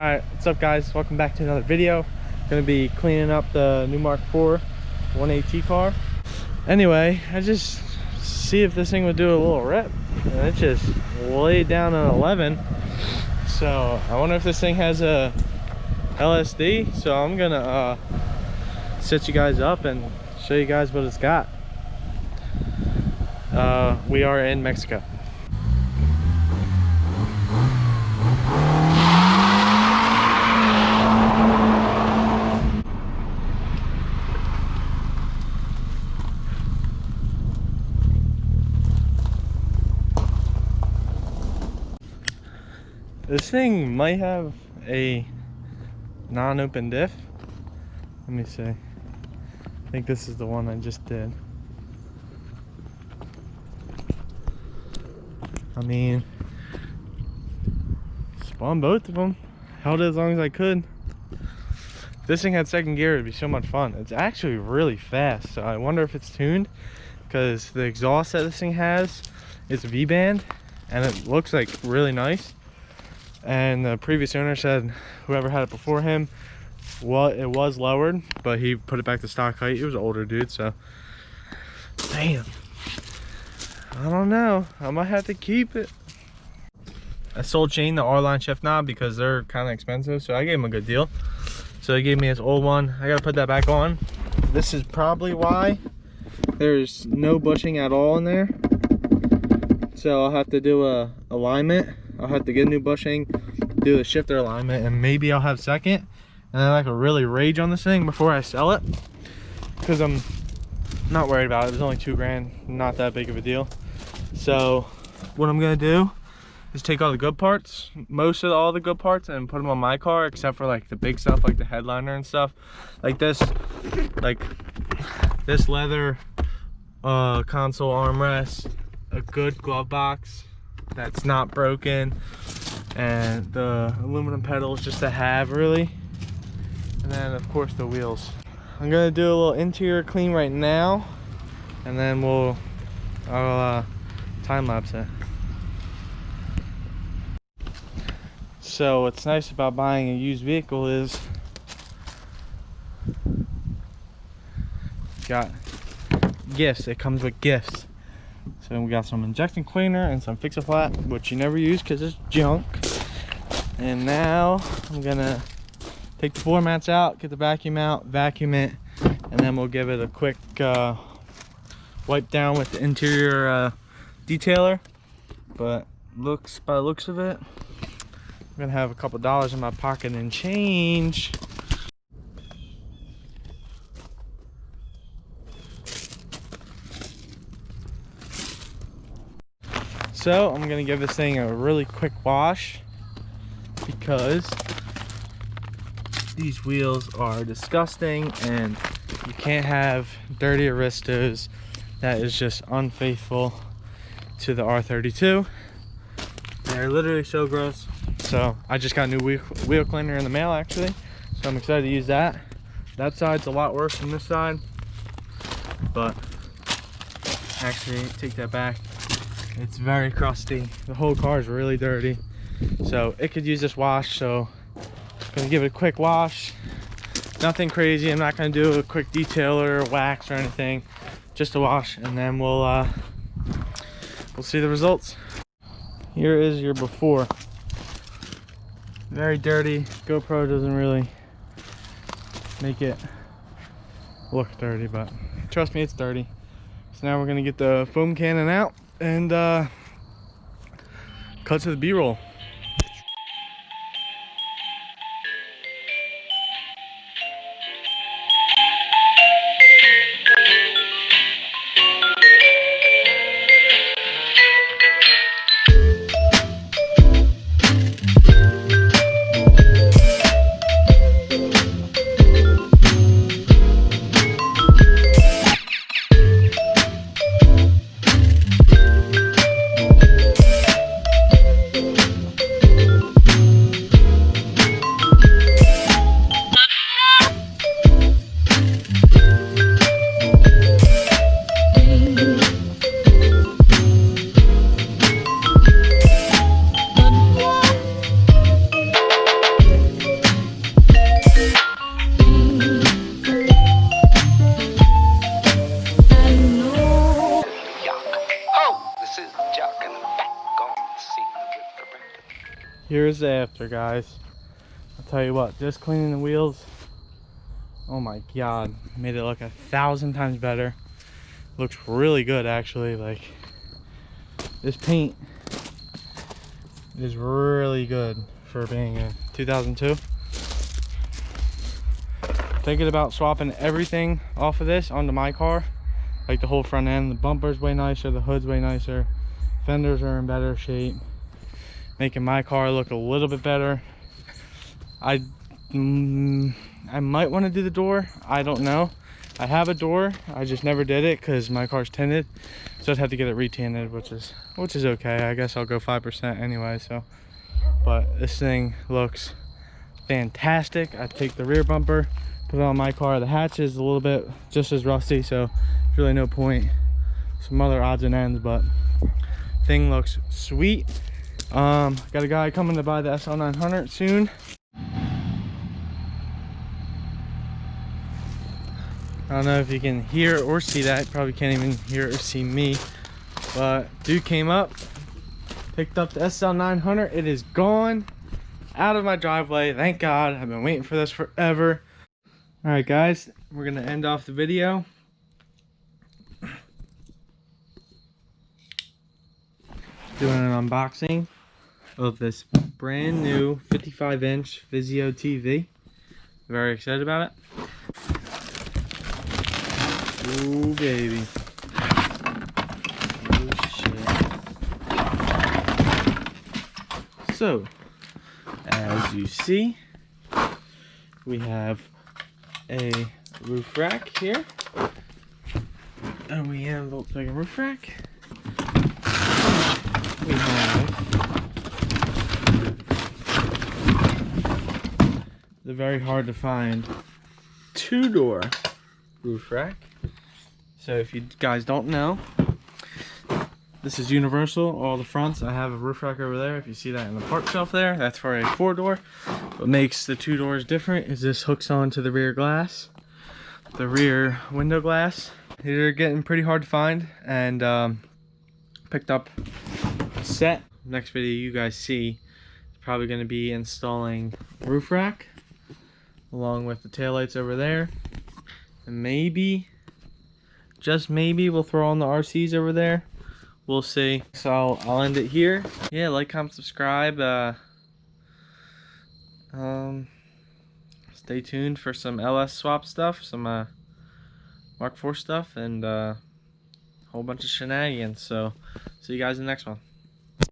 Alright, what's up guys? Welcome back to another video. Gonna be cleaning up the new Mark 4 1AT car. Anyway, I just see if this thing would do a little rip, and it just laid down an 11. So I wonder if this thing has a LSD. So I'm gonna set you guys up and show you guys what it's got. We are in Mexico. This thing might have a non-open diff. Let me see. I think this is the one I just did. I mean, spun both of them. Held it as long as I could. If this thing had second gear, it'd be so much fun. It's actually really fast, so I wonder if it's tuned, because the exhaust that this thing has is V-band, and it looks like really nice. And the previous owner said whoever had it before him, well, it was lowered, but he put it back to stock height. He was an older dude, so damn, I don't know, I might have to keep it. I sold Shane the R-line shift knob because they're kind of expensive, so I gave him a good deal. So he gave me his old one. I gotta put that back on. This is probably why there's no bushing at all in there, so I'll have to do a alignment. I'll have to get a new bushing, do the shifter alignment, and maybe I'll have second. And then I can really rage on this thing before I sell it, because I'm not worried about it. It was only $2 grand, not that big of a deal. So what I'm gonna do is take all the good parts, all the good parts, and put them on my car, except for like the big stuff, like the headliner and stuff, like this leather console armrest, a good glove box that's not broken, and the aluminum pedals just to have, really. And then of course the wheels. I'm gonna do a little interior clean right now, and then I'll time lapse it. So what's nice about buying a used vehicle is got gifts. It comes with gifts. So we got some injection cleaner and some fix-a-flat, which you never use because it's junk. And now I'm gonna take the floor mats out, get the vacuum out, vacuum it, and then we'll give it a quick wipe down with the interior detailer. But by the looks of it, I'm gonna have a couple dollars in my pocket and change. So I'm gonna give this thing a really quick wash, because these wheels are disgusting and you can't have dirty Aristos. That is just unfaithful to the R32. They're literally so gross. So I just got a new wheel cleaner in the mail, actually, so I'm excited to use that. That side's a lot worse than this side, but actually take that back, it's very crusty. The whole car is really dirty, so it could use this wash. So I'm gonna give it a quick wash. Nothing crazy. I'm not gonna do a quick detailer or wax or anything, just a wash, and then we'll see the results. Here is your before. Very dirty. GoPro doesn't really make it look dirty, but trust me, it's dirty. So now we're gonna get the foam cannon out and cut to the B-roll. here's the after, guys. I'll tell you what, just cleaning the wheels, oh my god, made it look 1,000 times better. Looks really good actually. Like, this paint is really good for being a 2002. Thinking about swapping everything off of this onto my car, like the whole front end. The bumper's way nicer, the hood's way nicer, fenders are in better shape, making my car look a little bit better. I might want to do the door, I don't know. I have a door, I just never did it because my car's tinted, so I'd have to get it retinted, which is okay. I guess I'll go 5% anyway. So, but this thing looks fantastic. I take the rear bumper, put it on my car. The hatch is a little bit just as rusty, so there's really no point. Some other odds and ends, but thing looks sweet. Got a guy coming to buy the SL900 soon. I don't know if you can hear or see that. Probably can't even hear or see me. But dude came up, picked up the SL900. It is gone out of my driveway. Thank God. I've been waiting for this forever. All right, guys, we're gonna end off the video. Doing an unboxing of this brand new 55-inch Vizio TV. Very excited about it. Ooh, baby. Oh, shit. So, as you see, we have a roof rack here. OEM Volkswagen roof rack. We have the very hard to find 2-door roof rack. So if you guys don't know, this is universal, all the fronts. I have a roof rack over there. If you see that in the park shelf there, that's for a 4-door. What makes the 2 doors different is this hooks onto the rear glass, the rear window glass. These are getting pretty hard to find, and picked up a set. Next video you guys see is probably going to be installing roof rack along with the taillights over there, and maybe, just maybe, we'll throw on the RCs over there. We'll see. So I'll end it here. Yeah, like, comment, subscribe. Stay tuned for some LS swap stuff, some Mark IV stuff, and a whole bunch of shenanigans. So see you guys in the next one.